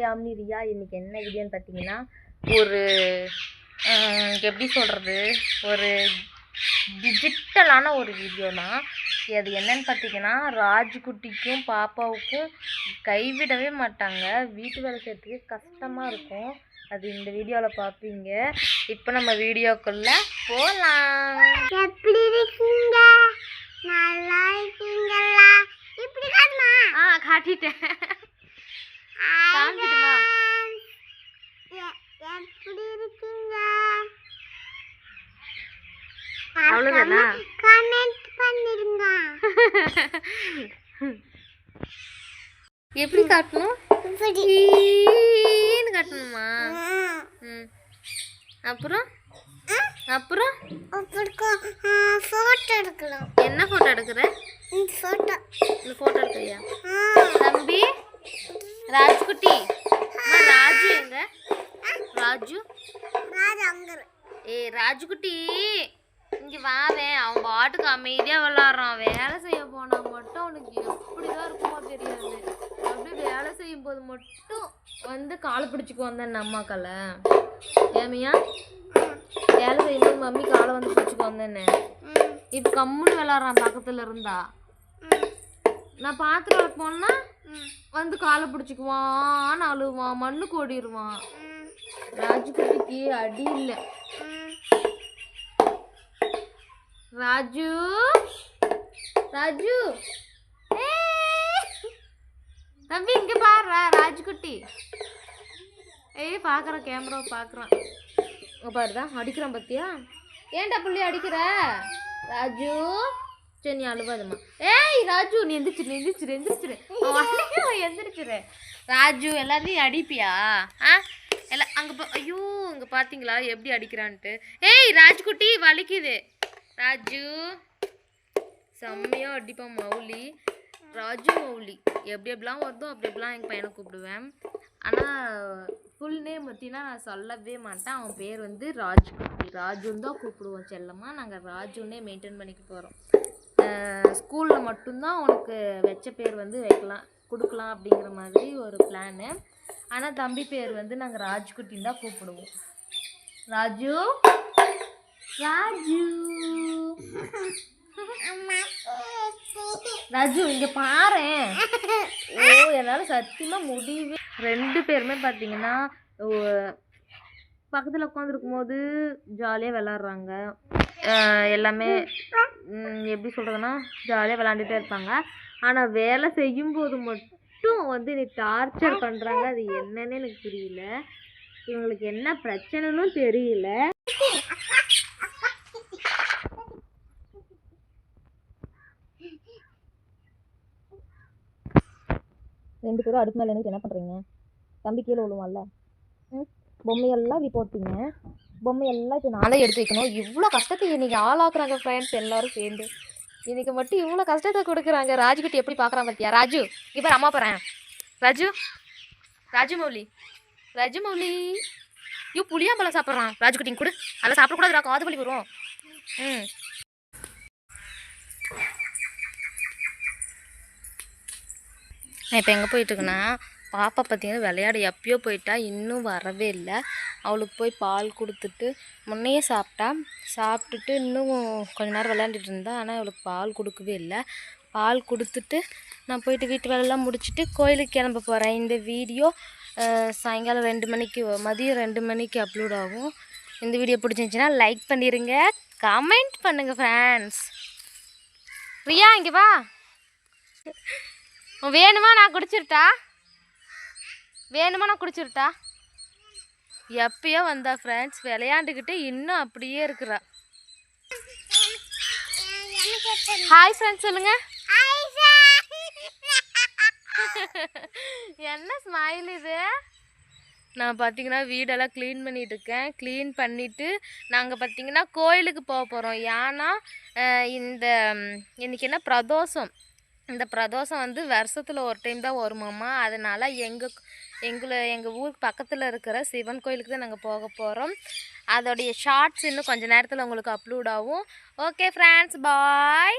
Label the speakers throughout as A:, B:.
A: யாமினி ரியா. இன்னைக்கு என்ன வீடியோன்னு பார்த்தீங்கன்னா, ஒரு எப்படி சொல்கிறது, ஒரு டிஜிட்டலான ஒரு வீடியோ தான். அது என்னன்னு பார்த்தீங்கன்னா, ராஜ்குட்டிக்கும் பாப்பாவுக்கும் கைவிடவே மாட்டாங்க. வீட்டு வேலை செய்யறதுக்கு கஷ்டமாக இருக்கும். அது இந்த வீடியோவில் பார்ப்பீங்க. இப்போ நம்ம வீடியோக்குள்ளே போகலாம்.
B: எப்படி இருக்கீங்க? நல்லா இருக்கீங்களா? இப்படி காட்டுமா?
A: காட்டிட்டேன். காமிச்சிட்டுமா?
B: எப்படி இருக்கீங்க?
A: அவ்வளோதானா?
B: கமெண்ட் பண்ணிருங்க.
A: எப்படி காட்டணும்? இப்படின்னு காட்டணுமா? அப்புறம் அப்புறம்
B: போட்டோ எடுக்கலாம்.
A: என்ன போட்டோ எடுக்கிற? இந்த போட்டோ எடுக்கிறியா? தம்பி ராஜ்குட்டி, ராஜு எங்க? ராஜு ராஜுக்குட்டி இங்கே வாவேன். அவன் பாட்டுக்கு அமைதியாக விளாட்றான். வேலை செய்ய போனால் மட்டும் அவனுக்கு எப்படிதான் இருக்குமோ தெரியாது. அப்படியே வேலை செய்யும் போது மட்டும் வந்து காலை பிடிச்சிக்கு வந்தேன் அம்மாக்களை. ஏமையா வேலை செய்யும்போது மம்மி காலை வந்து பிடிச்சிக்கு வந்தேன்னு. இப்போ கம்முன்னு விளாட்றான் பக்கத்தில் இருந்தா. நான் பாத்திரம் போனா வந்து காலை பிடிச்சிக்குவான், அழுவான், மண்ணுக்கு ஓடிடுவான். ராஜுக்குட்டிக்கு அடி இல்லை. ராஜு ராஜு தம்பி இங்க பாரு ராஜுக்குட்டி. பாக்குற கேமரா பாக்குறான். பாருதான் அடிக்கிறான் பத்தியா? ஏன்டா புள்ளி அடிக்கிற? ராஜு சரி நீ அழுவாதம்மா. ராஜு நீ எந்திரிச்சிரு. ராஜு எல்லாத்தையும் அடிப்பியா? எல்லாம் அங்கே ஐயோ இங்கே பார்த்தீங்களா எப்படி அடிக்கிறான்ட்டு? ராஜ்குட்டி வலிக்குது. ராஜு செம்மையாக அடிப்பான் மௌலி. ராஜு மௌலி எப்படி எப்படிலாம் வருதோ அப்படி எப்படிலாம் எங்கள் பையனை கூப்பிடுவேன். ஆனால் ஃபுல் நேம் பற்றினா நான் சொல்லவே மாட்டேன். அவன் பேர் வந்து ராஜ்குட்டி. ராஜுன்னு தான் கூப்பிடுவோம் செல்லமாக. நாங்கள் ராஜுன்னே மெயின்டைன் பண்ணிக்க போகிறோம். ஸ்கூலில் மட்டும்தான் உனக்கு வச்ச பேர் வந்து கொடுக்கலாம் அப்படிங்கிற மாதிரி ஒரு பிளானு. ஆனால் தம்பி பேர் வந்து நாங்கள் ராஜ்குட்டின்னு தான் கூப்பிடுவோம். ராஜு ராஜு ராஜு இங்கே பாரு. என்னால் சத்தியமாக முடியவே. 2 பேருமே பார்த்தீங்கன்னா பக்கத்தில் உட்காந்துருக்கும் போது ஜாலியாக விளாட்றாங்க. எல்லாமே எப்படி சொல்கிறதுனா ஜாலியாக விளாண்டுட்டே இருப்பாங்க. ஆனால் வேலை செய்யும்போது மட்டும் வந்து நீ டார்ச்சர் பண்ணுறாங்க. அது என்னன்னு எனக்கு புரியல. இவங்களுக்கு என்ன பிரச்சனைன்னு தெரியல. ரெண்டு பேரும் அடுப்பு மேலே என்ன பண்ணுறீங்க? தம்பி கீழே விழுவான்ல. பொம்மையெல்லாம் இப்படி போட்டீங்க. பொம்மையெல்லாம் இப்போ நானே எடுத்து வைக்கணும். இவ்வளோ கஷ்டத்தை இன்றைக்கி ஆளாக்குறாங்க ஃப்ரெண்ட்ஸ் எல்லோரும் சேர்ந்து. இன்னைக்கு மட்டும் இவ்வளோ கஷ்டத்தை கொடுக்குறாங்க. ராஜுக்குட்டி எப்படி பார்க்குறான் பார்த்தியா? ராஜு இப்போ அம்மா போகிறேன். ராஜு மௌலி ஐயோ புளியாம்பழம் சாப்பிட்றான். ராஜுக்குட்டிங்க கூட அதெல்லாம் சாப்பிடக்கூடாதுடா, காது வலி வரும். நான் இப்போ எங்கே போயிட்டுருக்குன்னா, பாப்பா பார்த்தீங்கன்னா விளையாட எப்பயோ போயிட்டா, இன்னும் வரவே இல்லை. அவளுக்கு போய் பால் கொடுத்துட்டு முன்னையே சாப்பிட்டுட்டு இன்னும் கொஞ்ச நேரம் விளையாண்டுட்டு இருந்தா. ஆனால் அவளுக்கு பால் கொடுக்கவே இல்லை. பால் கொடுத்துட்டு நான் போயிட்டு வீட்டு வேலையெல்லாம் முடிச்சுட்டு கோயிலுக்கு கிளம்ப போகிறேன். இந்த வீடியோ சாயங்காலம் 2 மணிக்கு மதியம் 2 மணிக்கு அப்லோட் ஆகும். இந்த வீடியோ பிடிச்சிருந்துச்சின்னா லைக் பண்ணிடுங்க, கமெண்ட் பண்ணுங்கள் ஃப்ரெண்ட்ஸ். ரியா இங்கே வா. வேணுமா நான் குடிச்சிருட்டா? எப்பயோ வந்தா ஃப்ரெண்ட்ஸ், விளையாண்டுக்கிட்டு இன்னும் அப்படியே இருக்கிறா. ஹாய் ஃப்ரெண்ட்ஸ் சொல்லுங்க. என்ன ஸ்மைல் இது? நான் பார்த்தீங்கன்னா வீடெல்லாம் க்ளீன் பண்ணிகிட்டு இருக்கேன். க்ளீன் பண்ணிவிட்டு நாங்கள் பார்த்தீங்கன்னா கோயிலுக்கு போக போகிறோம். ஏன்னா இன்றைக்கி என்ன பிரதோஷம். இந்த பிரதோஷம் வந்து வருஷத்தில் ஒரு டைம் தான் வருமாம்மா. அதனால் எங்கள் ஊருக்கு பக்கத்தில் இருக்கிற சிவன் கோயிலுக்கு தான் நாங்கள் போக போகிறோம். அதோடைய ஷார்ட்ஸ் இன்னும் கொஞ்சம் நேரத்தில் உங்களுக்கு அப்லோட் ஆகும். ஓகே ஃப்ரெண்ட்ஸ், பாய்.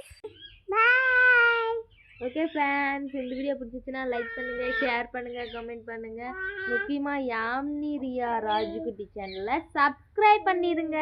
A: ஓகே ஃப்ரெண்ட்ஸ், இந்த வீடியோ பிடிச்சிச்சுன்னா லைக் பண்ணுங்க, ஷேர் பண்ணுங்க, கமெண்ட் பண்ணுங்க. முக்கியமா யாமினி ரியா ராஜுகுட்டி சேனலை சப்ஸ்கிரைப் பண்ணிடுங்க.